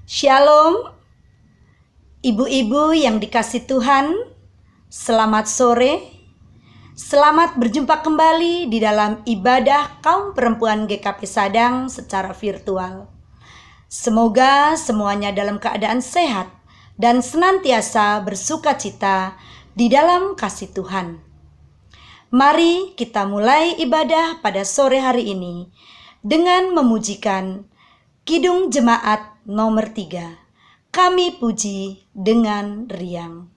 Shalom, ibu-ibu yang dikasihi Tuhan, selamat sore. Selamat berjumpa kembali di dalam ibadah kaum perempuan GKP Sadang secara virtual. Semoga semuanya dalam keadaan sehat dan senantiasa bersukacita di dalam kasih Tuhan. Mari kita mulai ibadah pada sore hari ini dengan memujikan Kidung Jemaat nomor 3. Kami puji dengan riang.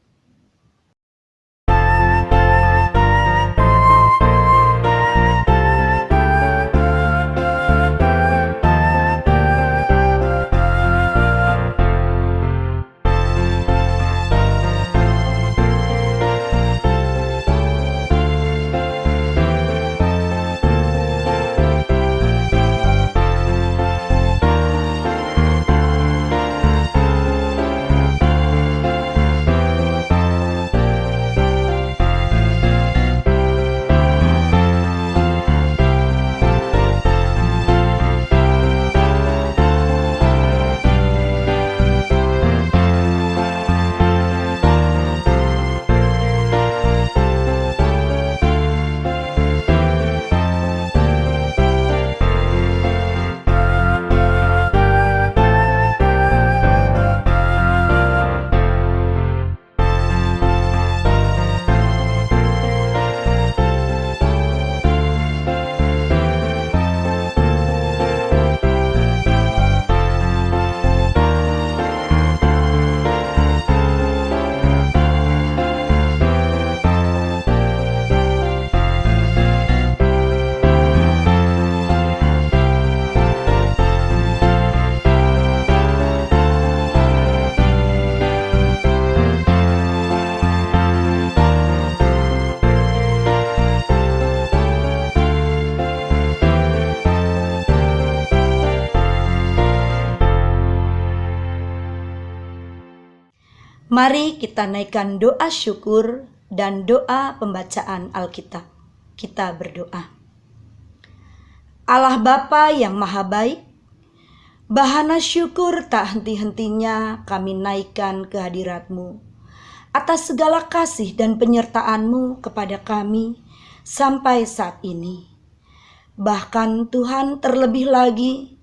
Mari kita naikkan doa syukur dan doa pembacaan Alkitab. Kita berdoa. Allah Bapa yang Maha Baik, bahana syukur tak henti-hentinya kami naikkan ke hadirat-Mu atas segala kasih dan penyertaan-Mu kepada kami sampai saat ini. Bahkan Tuhan, terlebih lagi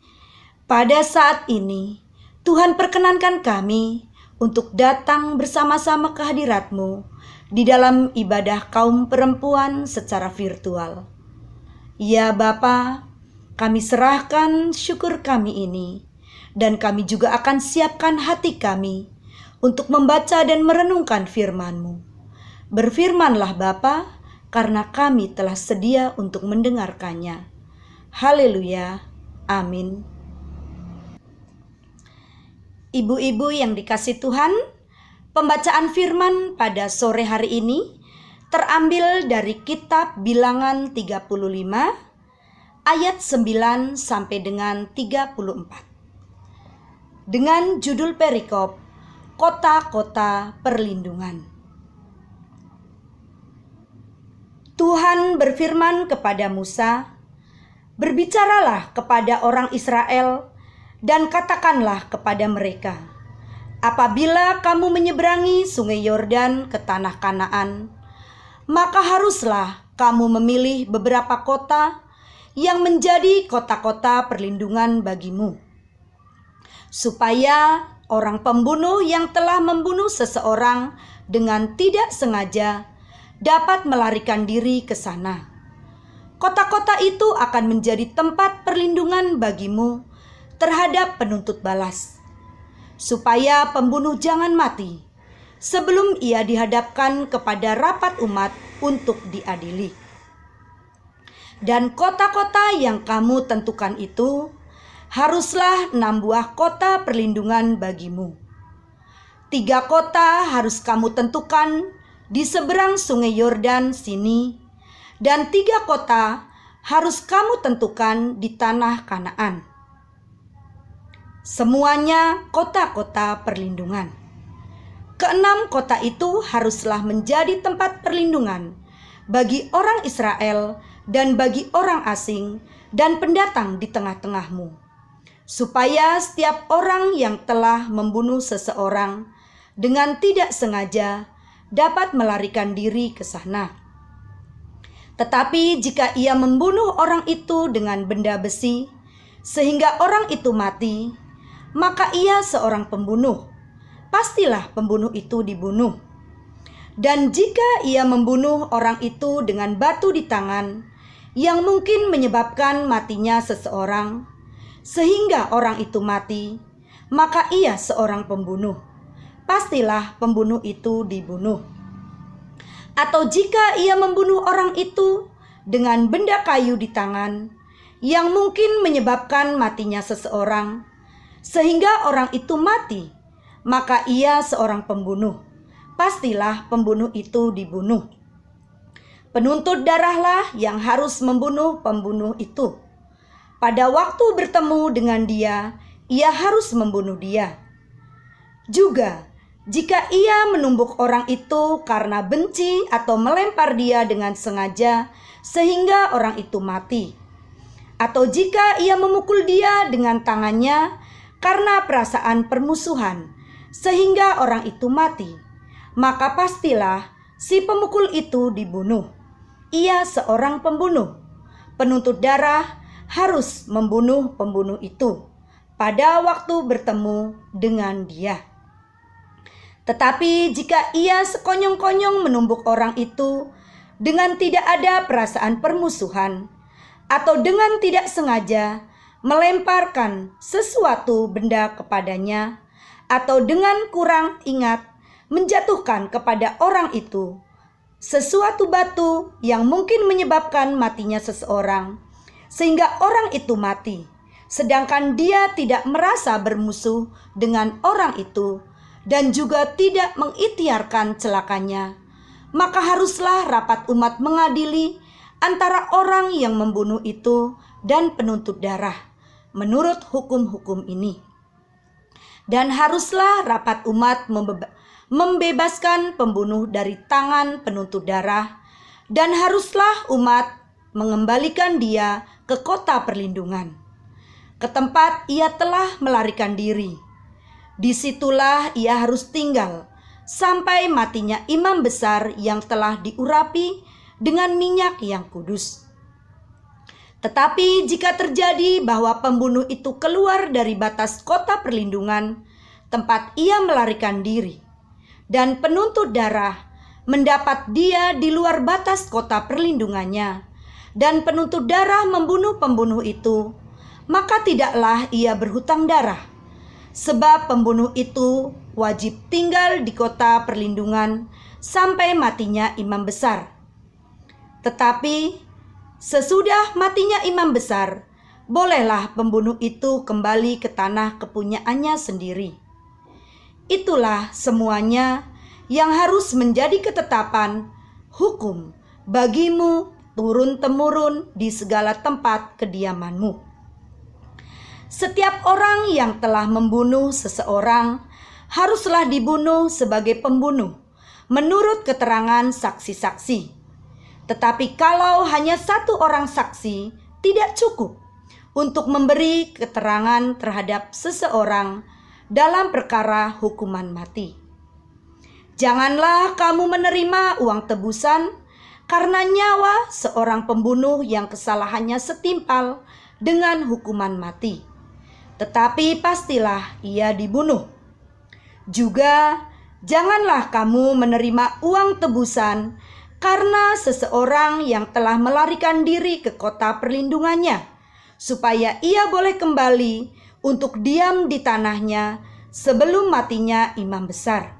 pada saat ini Tuhan perkenankan kami untuk datang bersama-sama ke hadirat-Mu di dalam ibadah kaum perempuan secara virtual. Ya Bapa, kami serahkan syukur kami ini, dan kami juga akan siapkan hati kami untuk membaca dan merenungkan firman-Mu. Berfirmanlah Bapa, karena kami telah sedia untuk mendengarkannya. Haleluya, amin. Ibu-ibu yang dikasihi Tuhan, pembacaan firman pada sore hari ini terambil dari kitab Bilangan 35 ayat 9 sampai dengan 34. Dengan judul perikop Kota-kota Perlindungan. Tuhan berfirman kepada Musa, "Berbicaralah kepada orang Israel dan katakanlah kepada mereka, apabila kamu menyeberangi sungai Yordan ke tanah Kanaan, maka haruslah kamu memilih beberapa kota yang menjadi kota-kota perlindungan bagimu, supaya orang pembunuh yang telah membunuh seseorang dengan tidak sengaja dapat melarikan diri ke sana. Kota-kota itu akan menjadi tempat perlindungan bagimu terhadap penuntut balas, supaya pembunuh jangan mati sebelum ia dihadapkan kepada rapat umat untuk diadili. Dan kota-kota yang kamu tentukan itu haruslah 6 buah kota perlindungan bagimu. 3 kota harus kamu tentukan di seberang sungai Yordan sini, dan 3 kota harus kamu tentukan di tanah Kanaan. Semuanya kota-kota perlindungan. Ke-6 kota itu haruslah menjadi tempat perlindungan bagi orang Israel dan bagi orang asing dan pendatang di tengah-tengahmu. supaya setiap orang yang telah membunuh seseorang dengan tidak sengaja dapat melarikan diri ke sana. Tetapi jika ia membunuh orang itu dengan benda besi, sehingga orang itu mati, maka ia seorang pembunuh. Pastilah pembunuh itu dibunuh. Dan jika ia membunuh orang itu dengan batu di tangan, yang mungkin menyebabkan matinya seseorang, sehingga orang itu mati, maka ia seorang pembunuh. Pastilah pembunuh itu dibunuh. Atau jika ia membunuh orang itu dengan benda kayu di tangan, yang mungkin menyebabkan matinya seseorang, sehingga orang itu mati, maka ia seorang pembunuh. Pastilah pembunuh itu dibunuh. Penuntut darahlah yang harus membunuh pembunuh itu. Pada waktu bertemu dengan dia, ia harus membunuh dia. Juga, jika ia menumbuk orang itu karena benci atau melempar dia dengan sengaja sehingga orang itu mati, atau jika ia memukul dia dengan tangannya karena perasaan permusuhan sehingga orang itu mati, maka pastilah si pemukul itu dibunuh. Ia seorang pembunuh. Penuntut darah harus membunuh pembunuh itu pada waktu bertemu dengan dia. Tetapi jika ia sekonyong-konyong menumbuk orang itu dengan tidak ada perasaan permusuhan, atau dengan tidak sengaja melemparkan sesuatu benda kepadanya, atau dengan kurang ingat menjatuhkan kepada orang itu sesuatu batu yang mungkin menyebabkan matinya seseorang, sehingga orang itu mati, sedangkan dia tidak merasa bermusuh dengan orang itu dan juga tidak mengikhtiarkan celakanya, maka haruslah rapat umat mengadili antara orang yang membunuh itu dan penuntut darah menurut hukum-hukum ini. Dan haruslah rapat umat membebaskan pembunuh dari tangan penuntut darah, dan haruslah umat mengembalikan dia ke kota perlindungan, ke tempat ia telah melarikan diri. Disitulah ia harus tinggal sampai matinya imam besar yang telah diurapi dengan minyak yang kudus. Tetapi jika terjadi bahwa pembunuh itu keluar dari batas kota perlindungan, tempat ia melarikan diri, dan penuntut darah mendapat dia di luar batas kota perlindungannya, dan penuntut darah membunuh pembunuh itu, maka tidaklah ia berhutang darah, sebab pembunuh itu wajib tinggal di kota perlindungan sampai matinya imam besar. Tetapi sesudah matinya imam besar, bolehlah pembunuh itu kembali ke tanah kepunyaannya sendiri. Itulah semuanya yang harus menjadi ketetapan hukum bagimu turun-temurun di segala tempat kediamanmu. Setiap orang yang telah membunuh seseorang haruslah dibunuh sebagai pembunuh menurut keterangan saksi-saksi. Tetapi kalau hanya satu orang saksi tidak cukup untuk memberi keterangan terhadap seseorang dalam perkara hukuman mati. Janganlah kamu menerima uang tebusan karena nyawa seorang pembunuh yang kesalahannya setimpal dengan hukuman mati, tetapi pastilah ia dibunuh. Juga janganlah kamu menerima uang tebusan karena seseorang yang telah melarikan diri ke kota perlindungannya, supaya ia boleh kembali untuk diam di tanahnya sebelum matinya imam besar.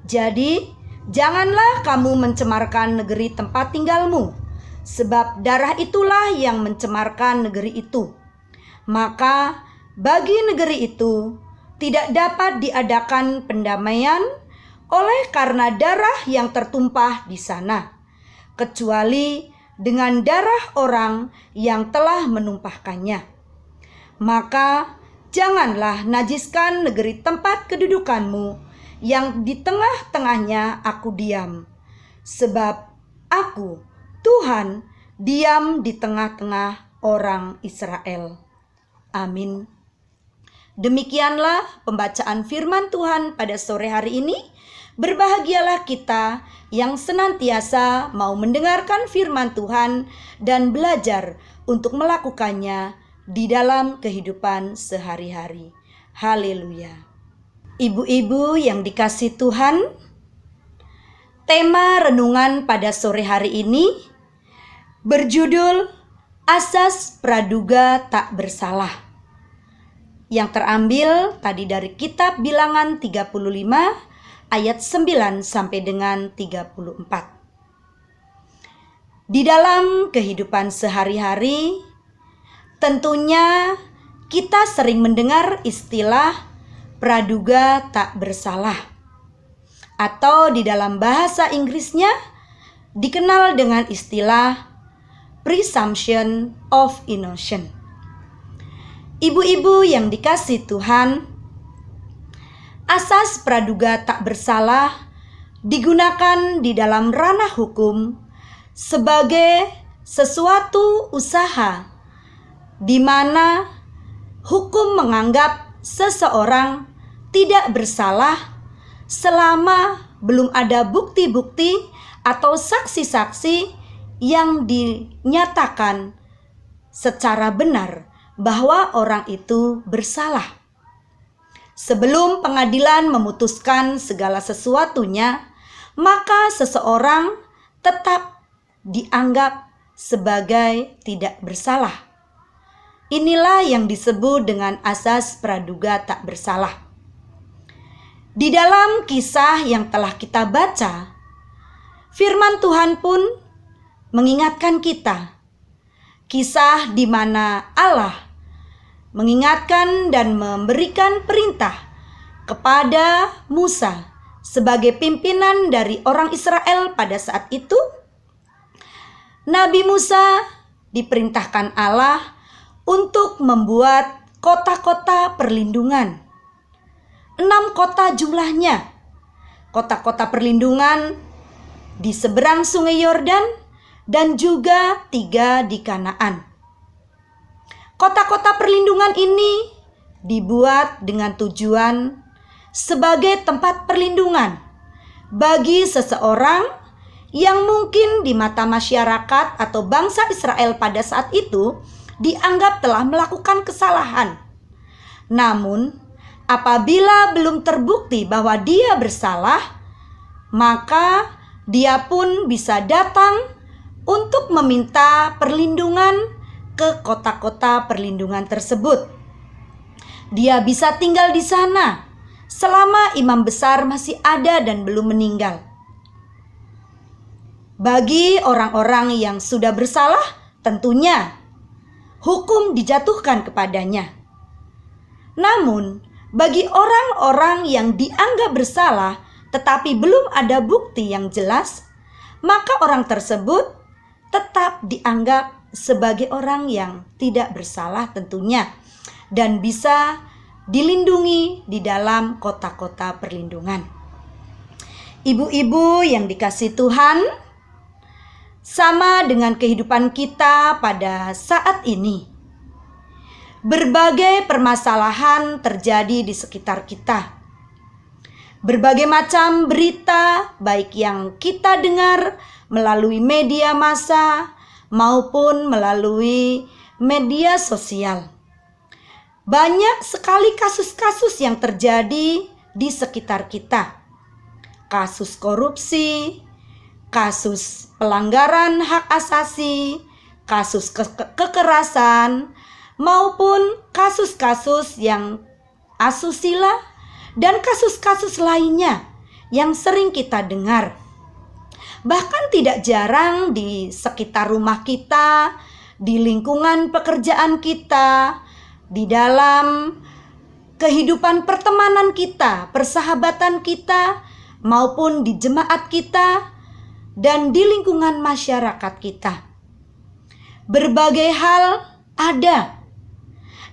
Jadi, janganlah kamu mencemarkan negeri tempat tinggalmu, sebab darah itulah yang mencemarkan negeri itu. Maka, bagi negeri itu tidak dapat diadakan pendamaian oleh karena darah yang tertumpah di sana, kecuali dengan darah orang yang telah menumpahkannya. Maka janganlah najiskan negeri tempat kedudukanmu yang di tengah-tengahnya aku diam, sebab aku, Tuhan, diam di tengah-tengah orang Israel. Amin. Demikianlah pembacaan firman Tuhan pada sore hari ini. Berbahagialah kita yang senantiasa mau mendengarkan firman Tuhan dan belajar untuk melakukannya di dalam kehidupan sehari-hari. Haleluya. Ibu-ibu yang dikasihi Tuhan, tema renungan pada sore hari ini berjudul Asas Praduga Tak Bersalah. Yang terambil tadi dari kitab Bilangan 35 ayat 9 sampai dengan 34. Di dalam kehidupan sehari-hari, tentunya kita sering mendengar istilah praduga tak bersalah, atau di dalam bahasa Inggrisnya dikenal dengan istilah presumption of innocence. Ibu-ibu yang dikasihi Tuhan, asas praduga tak bersalah digunakan di dalam ranah hukum sebagai sesuatu usaha di mana hukum menganggap seseorang tidak bersalah selama belum ada bukti-bukti atau saksi-saksi yang dinyatakan secara benar bahwa orang itu bersalah. Sebelum pengadilan memutuskan segala sesuatunya, maka seseorang tetap dianggap sebagai tidak bersalah. Inilah yang disebut dengan asas praduga tak bersalah. Di dalam kisah yang telah kita baca, firman Tuhan pun mengingatkan kita, kisah di mana Allah mengingatkan dan memberikan perintah kepada Musa sebagai pimpinan dari orang Israel pada saat itu. Nabi Musa diperintahkan Allah untuk membuat kota-kota perlindungan. 6 kota jumlahnya. Kota-kota perlindungan di seberang Sungai Yordan dan juga 3 di Kanaan. Kota-kota perlindungan ini dibuat dengan tujuan sebagai tempat perlindungan bagi seseorang yang mungkin di mata masyarakat atau bangsa Israel pada saat itu dianggap telah melakukan kesalahan. Namun, apabila belum terbukti bahwa dia bersalah, maka dia pun bisa datang untuk meminta perlindungan ke kota-kota perlindungan tersebut. Dia bisa tinggal di sana selama imam besar masih ada dan belum meninggal. Bagi orang-orang yang sudah bersalah, tentunya hukum dijatuhkan kepadanya. Namun, bagi orang-orang yang dianggap bersalah tetapi belum ada bukti yang jelas, maka orang tersebut tetap dianggap sebagai orang yang tidak bersalah tentunya, dan bisa dilindungi di dalam kota-kota perlindungan. Ibu-ibu yang dikasihi Tuhan, sama dengan kehidupan kita pada saat ini, berbagai permasalahan terjadi di sekitar kita. Berbagai macam berita, baik yang kita dengar melalui media massa maupun melalui media sosial. Banyak sekali kasus-kasus yang terjadi di sekitar kita. Kasus korupsi, kasus pelanggaran hak asasi, kasus kekerasan, maupun kasus-kasus yang asusila dan kasus-kasus lainnya yang sering kita dengar. Bahkan tidak jarang di sekitar rumah kita, di lingkungan pekerjaan kita, di dalam kehidupan pertemanan kita, persahabatan kita, maupun di jemaat kita, dan di lingkungan masyarakat kita. Berbagai hal ada.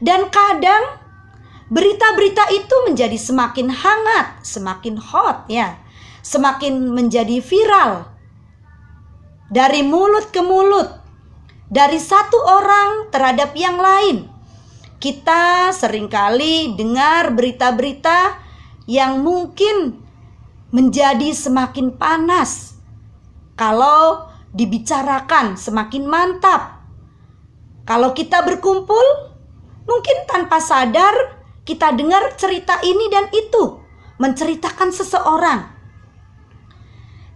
Dan kadang berita-berita itu menjadi semakin hangat, semakin hot ya, semakin menjadi viral. Dari mulut ke mulut, dari satu orang terhadap yang lain, Kita seringkali dengar berita-berita yang mungkin menjadi semakin panas. Kalau dibicarakan semakin mantap. Kalau kita berkumpul, mungkin tanpa sadar kita dengar cerita ini dan itu, menceritakan seseorang.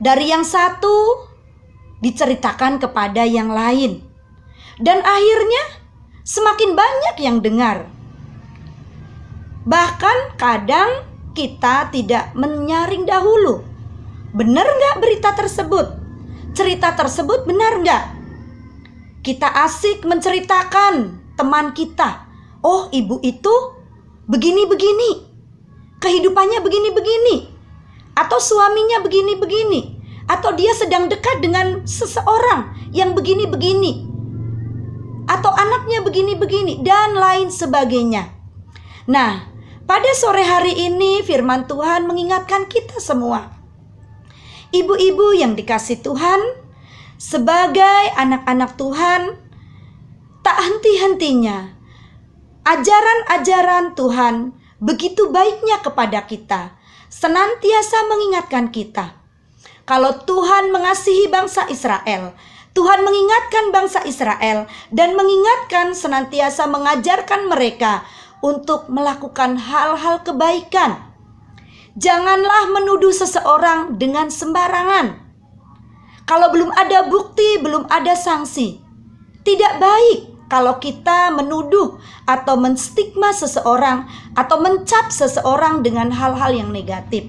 Dari yang satu diceritakan kepada yang lain. Dan akhirnya semakin banyak yang dengar. Bahkan kadang kita tidak menyaring dahulu. Benar nggak berita tersebut? Cerita tersebut benar nggak? Kita asik menceritakan teman kita. Oh, ibu itu begini-begini. Kehidupannya begini-begini. Atau suaminya begini-begini. Atau dia sedang dekat dengan seseorang yang begini-begini. Atau anaknya begini-begini. Dan lain sebagainya. Nah, pada sore hari ini firman Tuhan mengingatkan kita semua. Ibu-ibu yang dikasih Tuhan, sebagai anak-anak Tuhan, tak henti-hentinya ajaran-ajaran Tuhan begitu baiknya kepada kita, senantiasa mengingatkan kita. Kalau Tuhan mengasihi bangsa Israel, Tuhan mengingatkan bangsa Israel dan mengingatkan senantiasa mengajarkan mereka untuk melakukan hal-hal kebaikan. Janganlah menuduh seseorang dengan sembarangan. Kalau belum ada bukti, belum ada sanksi. Tidak baik kalau kita menuduh atau menstigma seseorang atau mencap seseorang dengan hal-hal yang negatif.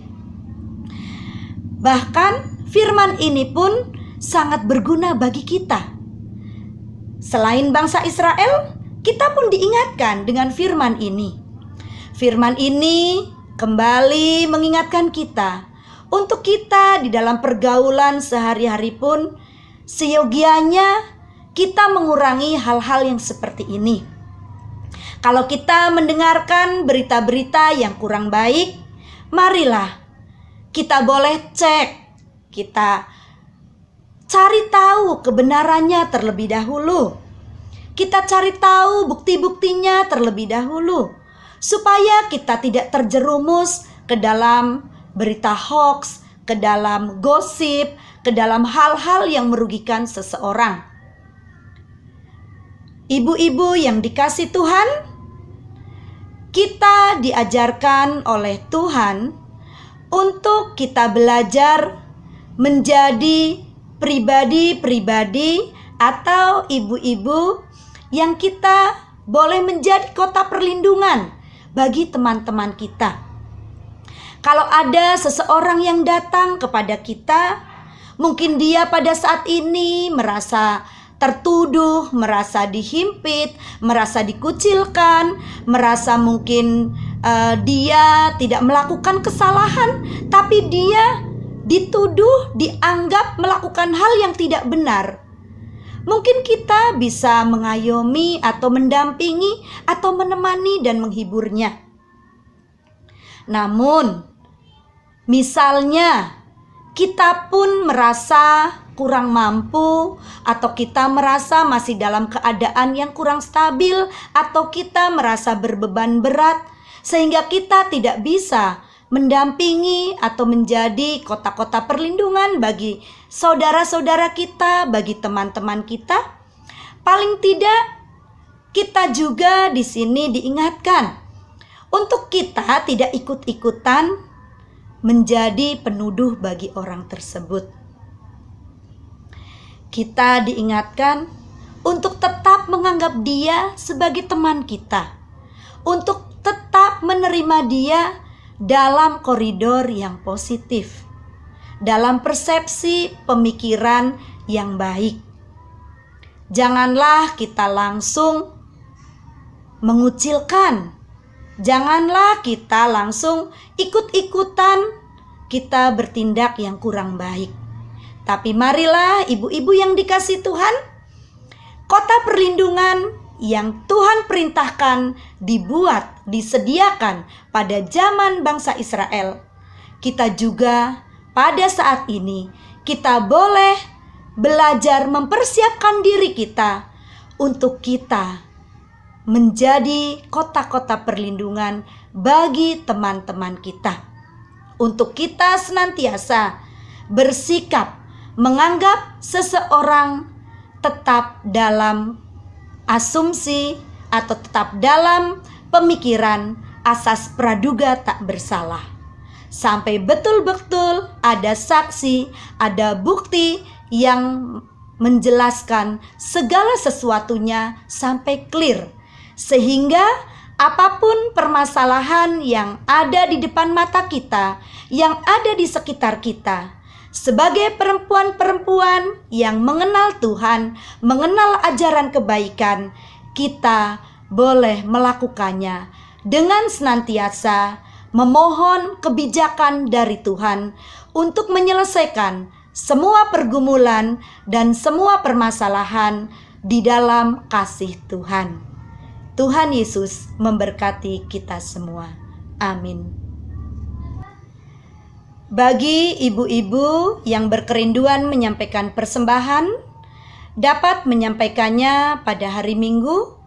Bahkan firman ini pun sangat berguna bagi kita. Selain bangsa Israel, kita pun diingatkan dengan firman ini. Firman ini kembali mengingatkan kita untuk kita di dalam pergaulan sehari-hari pun seyogianya kita mengurangi hal-hal yang seperti ini. Kalau kita mendengarkan berita-berita yang kurang baik, marilah kita boleh cek, kita cari tahu kebenarannya terlebih dahulu. Kita cari tahu bukti-buktinya terlebih dahulu, supaya kita tidak terjerumus ke dalam berita hoax, ke dalam gosip, ke dalam hal-hal yang merugikan seseorang. Ibu-ibu yang dikasih Tuhan, kita diajarkan oleh Tuhan untuk kita belajar menjadi pribadi-pribadi atau ibu-ibu yang kita boleh menjadi kota perlindungan bagi teman-teman kita. Kalau ada seseorang yang datang kepada kita, mungkin dia pada saat ini merasa tertuduh, merasa dihimpit, merasa dikucilkan, merasa mungkin dia tidak melakukan kesalahan, tapi dia dituduh, dianggap melakukan hal yang tidak benar. Mungkin kita bisa mengayomi atau mendampingi atau menemani dan menghiburnya. Namun, misalnya kita pun merasa kurang mampu, atau kita merasa masih dalam keadaan yang kurang stabil, atau kita merasa berbeban berat, sehingga kita tidak bisa mendampingi atau menjadi kota-kota perlindungan bagi saudara-saudara kita, bagi teman-teman kita. Paling tidak kita juga di sini diingatkan untuk kita tidak ikut-ikutan menjadi penuduh bagi orang tersebut. Kita diingatkan untuk tetap menganggap dia sebagai teman kita, untuk tetap menerima dia dalam koridor yang positif, dalam persepsi pemikiran yang baik. Janganlah kita langsung mengucilkan, janganlah kita langsung ikut-ikutan kita bertindak yang kurang baik. Tapi marilah ibu-ibu yang dikasih Tuhan, kota perlindungan yang Tuhan perintahkan dibuat, disediakan pada zaman bangsa Israel. Kita juga pada saat ini kita boleh belajar mempersiapkan diri kita untuk kita menjadi kota-kota perlindungan bagi teman-teman kita. Untuk kita senantiasa bersikap menganggap seseorang tetap dalam asumsi atau tetap dalam pemikiran asas praduga tak bersalah. Sampai betul-betul ada saksi, ada bukti yang menjelaskan segala sesuatunya sampai clear. Sehingga apapun permasalahan yang ada di depan mata kita, yang ada di sekitar kita, sebagai perempuan-perempuan yang mengenal Tuhan, mengenal ajaran kebaikan, kita boleh melakukannya dengan senantiasa memohon kebijakan dari Tuhan untuk menyelesaikan semua pergumulan dan semua permasalahan di dalam kasih Tuhan. Tuhan Yesus memberkati kita semua. Amin. Bagi ibu-ibu yang berkerinduan menyampaikan persembahan, dapat menyampaikannya pada hari Minggu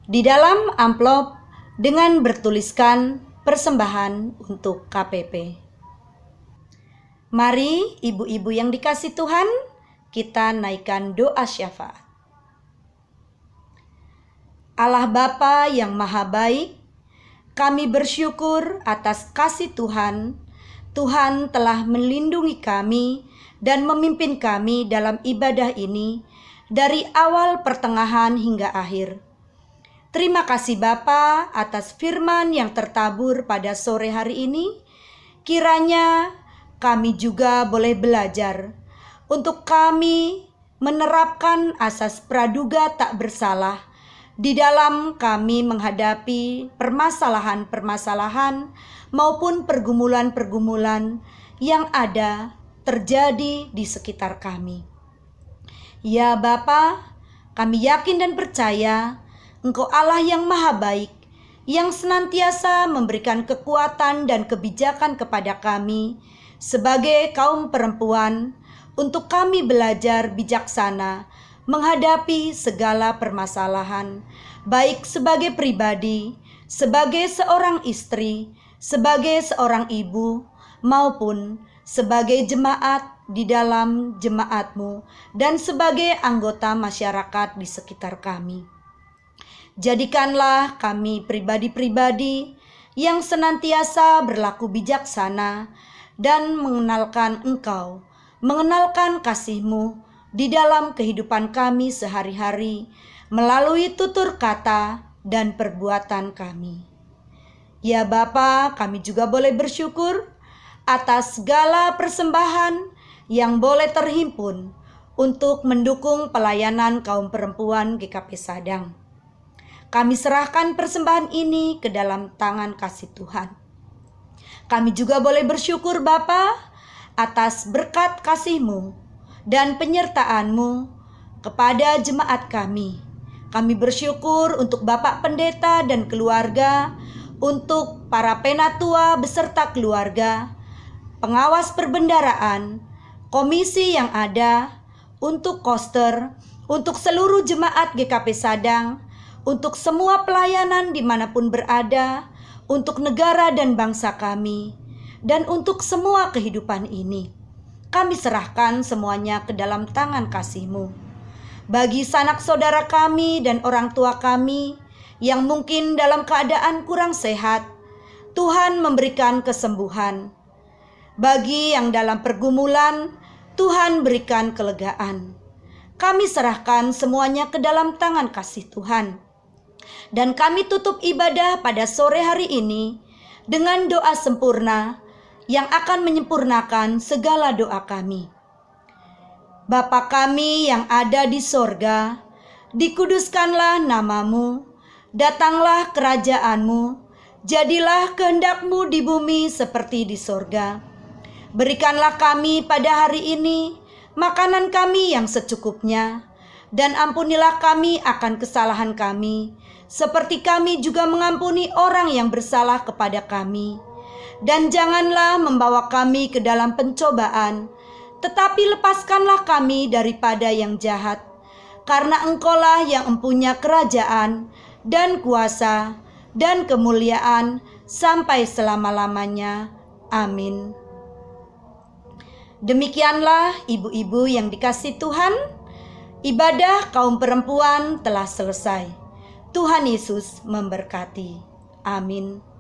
di dalam amplop dengan bertuliskan persembahan untuk KPP. Mari ibu-ibu yang dikasih Tuhan, kita naikkan doa syafaat. Allah Bapa yang Maha Baik, kami bersyukur atas kasih Tuhan. Tuhan telah melindungi kami dan memimpin kami dalam ibadah ini dari awal, pertengahan hingga akhir. Terima kasih Bapa atas firman yang tertabur pada sore hari ini. Kiranya kami juga boleh belajar untuk kami menerapkan asas praduga tak bersalah di dalam kami menghadapi permasalahan-permasalahan maupun pergumulan-pergumulan yang ada terjadi di sekitar kami. Ya Bapa, kami yakin dan percaya Engkau Allah yang Maha Baik, yang senantiasa memberikan kekuatan dan kebijakan kepada kami sebagai kaum perempuan untuk kami belajar bijaksana menghadapi segala permasalahan, baik sebagai pribadi, sebagai seorang istri, sebagai seorang ibu, maupun sebagai jemaat di dalam jemaat-Mu dan sebagai anggota masyarakat di sekitar kami. Jadikanlah kami pribadi-pribadi yang senantiasa berlaku bijaksana dan mengenalkan Engkau, mengenalkan kasih-Mu di dalam kehidupan kami sehari-hari melalui tutur kata dan perbuatan kami. Ya Bapa, kami juga boleh bersyukur atas segala persembahan yang boleh terhimpun untuk mendukung pelayanan kaum perempuan GKP Sadang. Kami serahkan persembahan ini ke dalam tangan kasih Tuhan. Kami juga boleh bersyukur Bapa atas berkat kasih-Mu dan penyertaan-Mu kepada jemaat kami. Kami bersyukur untuk Bapak Pendeta dan keluarga, untuk para penatua beserta keluarga, pengawas perbendaraan, komisi yang ada, untuk koster, untuk seluruh jemaat GKP Sadang, untuk semua pelayanan dimanapun berada, untuk negara dan bangsa kami, dan untuk semua kehidupan ini. Kami serahkan semuanya ke dalam tangan kasih-Mu. Bagi sanak saudara kami dan orang tua kami yang mungkin dalam keadaan kurang sehat, Tuhan memberikan kesembuhan. Bagi yang dalam pergumulan, Tuhan berikan kelegaan. Kami serahkan semuanya ke dalam tangan kasih Tuhan. Dan kami tutup ibadah pada sore hari ini dengan doa sempurna yang akan menyempurnakan segala doa kami. Bapa kami yang ada di sorga, dikuduskanlah nama-Mu, datanglah kerajaan-Mu, jadilah kehendak-Mu di bumi seperti di sorga. Berikanlah kami pada hari ini makanan kami yang secukupnya, dan ampunilah kami akan kesalahan kami, seperti kami juga mengampuni orang yang bersalah kepada kami. Dan janganlah membawa kami ke dalam pencobaan, tetapi lepaskanlah kami daripada yang jahat. Karena Engkaulah yang empunya kerajaan dan kuasa, dan kemuliaan sampai selama-lamanya. Amin. Demikianlah ibu-ibu yang dikasihi Tuhan, ibadah kaum perempuan telah selesai. Tuhan Yesus memberkati. Amin.